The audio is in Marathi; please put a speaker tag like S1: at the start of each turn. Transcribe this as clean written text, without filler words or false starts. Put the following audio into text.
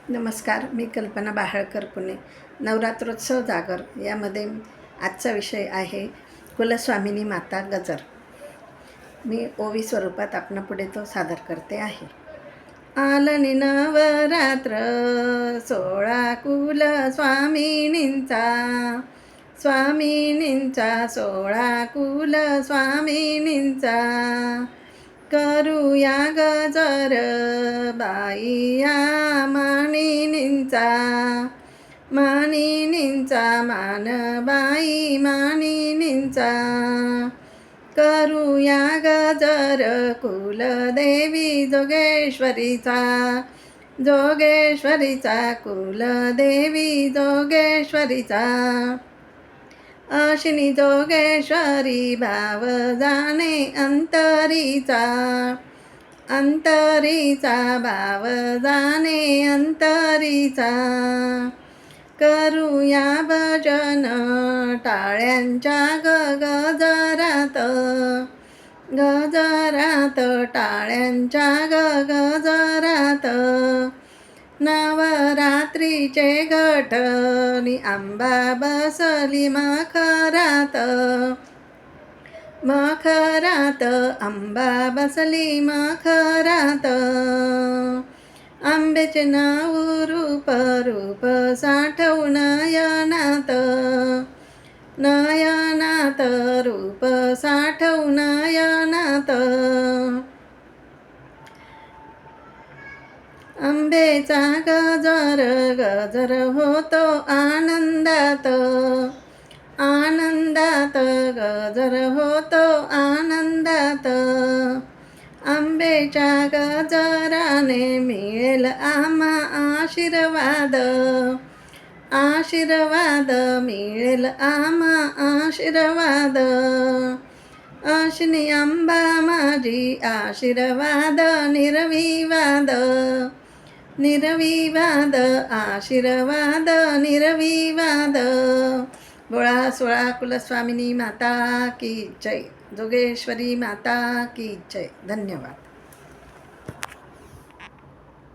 S1: नमस्कार, मी कल्पना बाहळकर पुणे. नवरात्रोत्सव जागर यामध्ये आजचा विषय आहे कुलस्वामिनी माता गजर. मी ओवी स्वरूपात आपणापुढे तो सादर करते आहे. आलनी नवरात्र 16 कुलस्वामिनींचा, स्वामिनींचा 16 कुलस्वामिनींचा. करूया गजर बाईया मानिनींचा, मानिनींचा मानबाई मानिनींचा. करूया गजर कुलदेवी जोगेश्वरीचा, जोगेश्वरीचा कुलदेवी जोगेश्वरीचा. अशिनी जोगेश्वरी भाव जाणे अंतरीचा, अंतरीचा भाव जाणे अंतरीचा. करूया भजन टाळ्यांच्या गजरात, गजरात टाळ्यांच्या गजरात. नवरात्रीचे गठनी आंबा बसली मखरात, मखरात आंबा बसली मखरात. आंब्याचे नाव रूप रूप साठवू नयनात, नयनात रूप साठवू नयनात. आंबेचा गजर गजर होतो आनंदात, आनंदात गजर होतो आनंदात. आंबेच्या गजराने मिळेल आम्हा आशीर्वाद, आशीर्वाद मिळेल आम्हा आशीर्वाद. अशिनी आंबा माझी आशीर्वाद निर्विवाद, निर्विवाद आशीर्वाद निर्विवाद. बोळा सोळा कुलस्वामिनी माता की जय, जोगेश्वरी माता की जय. धन्यवाद.